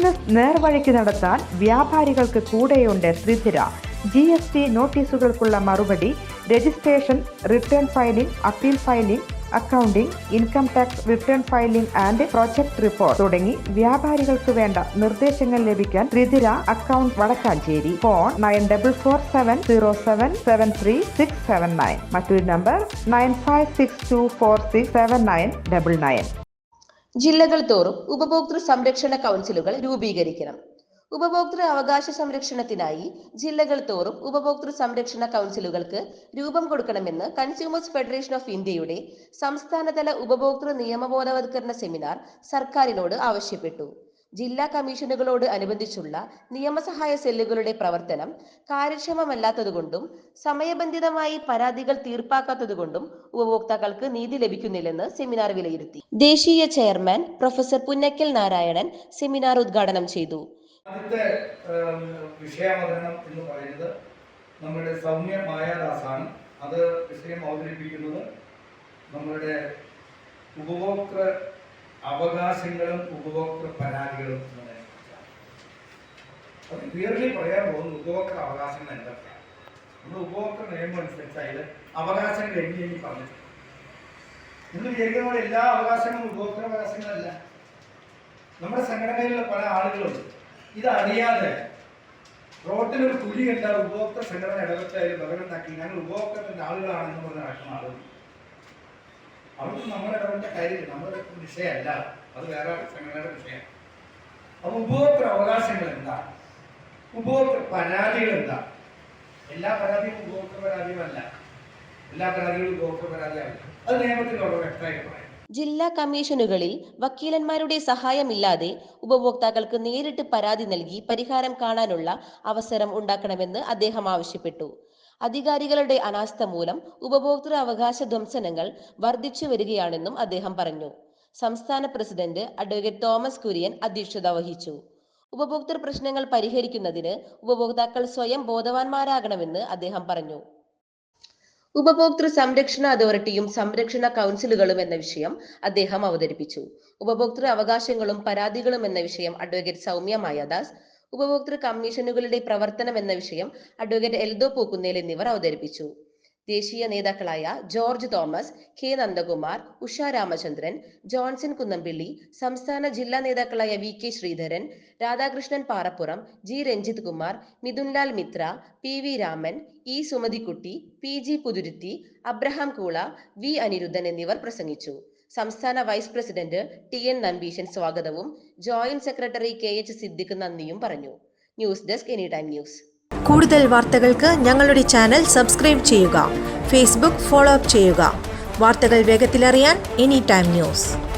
Business നേർവഴിക്ക് നടത്താൻ വ്യാപാരികൾക്ക് കൂടെയുണ്ട് ശ്രീധര. GST നോട്ടീസുകൾക്കുള്ള മറുപടി, registration, return filing, appeal filing, accounting, income tax return filing and project report തുടങ്ങി വ്യാപാരികൾക്ക് വേണ്ട നിർദ്ദേശങ്ങൾ ലഭിക്കാൻ ശ്രീധര അക്കൗണ്ട് വടക്കാഞ്ചേരി. ഫോൺ 9447077369. മറ്റൊരു നമ്പർ 9562467999. ജില്ലകൾ തോറും ഉപഭോക്തൃ സംരക്ഷണ കൗൺസിലുകൾ രൂപീകരിക്കണം. ഉപഭോക്തൃ അവകാശ സംരക്ഷണത്തിനായി ജില്ലകൾ തോറും ഉപഭോക്തൃ സംരക്ഷണ കൗൺസിലുകൾക്ക് രൂപം കൊടുക്കണമെന്ന് കൺസ്യൂമേഴ്സ് ഫെഡറേഷൻ ഓഫ് ഇന്ത്യയുടെ സംസ്ഥാനതല ഉപഭോക്തൃ നിയമബോധവത്കരണ സെമിനാർ സർക്കാരിനോട് ആവശ്യപ്പെട്ടു. ജില്ലാ കമ്മീഷനുകളോട് അനുബന്ധിച്ചുള്ള നിയമസഹായ സെല്ലുകളുടെ പ്രവർത്തനം കാര്യക്ഷമമല്ലാത്തതുകൊണ്ടും സമയബന്ധിതമായി പരാതികൾ തീർപ്പാക്കാത്തതുകൊണ്ടും ഉപഭോക്താക്കൾക്ക് നീതി ലഭിക്കുന്നില്ലെന്ന് സെമിനാർ വിലയിരുത്തി. ദേശീയ chairman professor Punnakkal Narayanan seminar ഉദ്ഘാടനം ചെയ്തു. ആദ്യത്തെ വിഷയാവതരണം എന്ന് പറയുന്നത് നമ്മുടെ സൗമ്യ മായാദാസാണ്. അത് വിഷയം അവതരിപ്പിക്കുന്നത് നമ്മളുടെ ഉപഭോക്തൃ അവകാശങ്ങളും ഉപഭോക്തൃ പരാതികളും എന്നതിനെക്കുറിച്ചാണ്. അത് ക്ലിയർലി പറയാൻ പോകുന്നത് ഉപഭോക്തൃ അവകാശങ്ങൾ എന്തൊക്കെയാണ്. നമ്മൾ ഉപഭോക്തൃ നിയമം അനുസരിച്ച് അതിൽ അവകാശങ്ങൾ എണ്ണി പറഞ്ഞിട്ടുണ്ട്. നമ്മൾ വിചാരിക്കുന്ന പോലെ എല്ലാ അവകാശങ്ങളും ഉപഭോക്തൃ അവകാശങ്ങളല്ല. നമ്മുടെ സംഘടനയിലുള്ള പല ആളുകളും ഇതറിയാതെ റോട്ടിലൊരു കുഴി കണ്ടാൽ ഉപഭോക്തൃ സംഘടന ഇടപെട്ടായാലും ബഹളമുണ്ടാക്കി ഞങ്ങൾ ഉപഭോക്തൃത്തിന്റെ ആളുകളാണെന്ന് പറഞ്ഞ് നടക്കുന്ന ആളുകൾ. അവർക്ക് നമ്മൾ ഇടപെട്ട കാര്യം നമ്മുടെ വിഷയമല്ല, അത് വേറെ സംഘടനയുടെ വിഷയം. അപ്പൊ ഉപഭോക്തൃ അവകാശങ്ങൾ എന്താ, ഉപഭോക്തൃ പരാതികൾ എന്താ? എല്ലാ പരാതിയും ഉപഭോക്തൃ പരാതിയുമല്ല, എല്ലാ പരാതികളും ഉപഭോക്തൃ പരാതിയാവില്ല. അത് നിയമത്തിൽ വളരെ വ്യക്തമായിട്ട് പറയാം. ജില്ലാ കമ്മീഷനുകളിൽ വക്കീലന്മാരുടെ സഹായമില്ലാതെ ഉപഭോക്താക്കൾക്ക് നേരിട്ട് പരാതി നൽകി പരിഹാരം കാണാനുള്ള അവസരം ഉണ്ടാക്കണമെന്ന് അദ്ദേഹം ആവശ്യപ്പെട്ടു. അധികാരികളുടെ അനാസ്ഥ മൂലം ഉപഭോക്തൃ അവകാശ ധ്വംസനങ്ങൾ വർദ്ധിച്ചു വരികയാണെന്നും അദ്ദേഹം പറഞ്ഞു. സംസ്ഥാന പ്രസിഡന്റ് അഡ്വക്കേറ്റ് തോമസ് കുര്യൻ അധ്യക്ഷത വഹിച്ചു. ഉപഭോക്തൃ പ്രശ്നങ്ങൾ പരിഹരിക്കുന്നതിന് ഉപഭോക്താക്കൾ സ്വയം ബോധവാന്മാരാകണമെന്ന് അദ്ദേഹം പറഞ്ഞു. ഉപഭോക്തൃ സംരക്ഷണ അതോറിറ്റിയും സംരക്ഷണ കൗൺസിലുകളും എന്ന വിഷയം അദ്ദേഹം അവതരിപ്പിച്ചു. ഉപഭോക്തൃ അവകാശങ്ങളും പരാതികളും എന്ന വിഷയം അഡ്വക്കേറ്റ് സൗമ്യ മായാദാസ്, ഉപഭോക്തൃ കമ്മീഷനുകളുടെ പ്രവർത്തനം എന്ന വിഷയം അഡ്വക്കേറ്റ് എൽദോ പൂക്കുന്നേൽ എന്നിവർ അവതരിപ്പിച്ചു. ദേശീയ നേതാക്കളായ ജോർജ് തോമസ്, കെ നന്ദകുമാർ, ഉഷ രാമചന്ദ്രൻ, ജോൺസൺ കുന്നംപിള്ളി, സംസ്ഥാന ജില്ലാ നേതാക്കളായ VK Sreedharan, Radhakrishnan Parappuram, G Ranjith Kumar, Mithunlal Mithra, PV Raman, E Sumathikutty, PG Puthuruthy, Abraham Koola, V Anirudhan എന്നിവർ പ്രസംഗിച്ചു. സംസ്ഥാന വൈസ് പ്രസിഡന്റ് TN നമ്പീശൻ സ്വാഗതവും ജോയിന്റ് സെക്രട്ടറി KH സിദ്ദിഖ് നന്ദിയും പറഞ്ഞു. News desk any time news. കൂടുതൽ വാർത്തകൾക്ക് ഞങ്ങളുടെ ചാനൽ സബ്സ്ക്രൈബ് ചെയ്യുക. ഫേസ്ബുക്ക് ഫോളോ അപ്പ് ചെയ്യുക. വാർത്തകൾ വേഗത്തിലറിയാൻ എനി ടൈം ന്യൂസ്.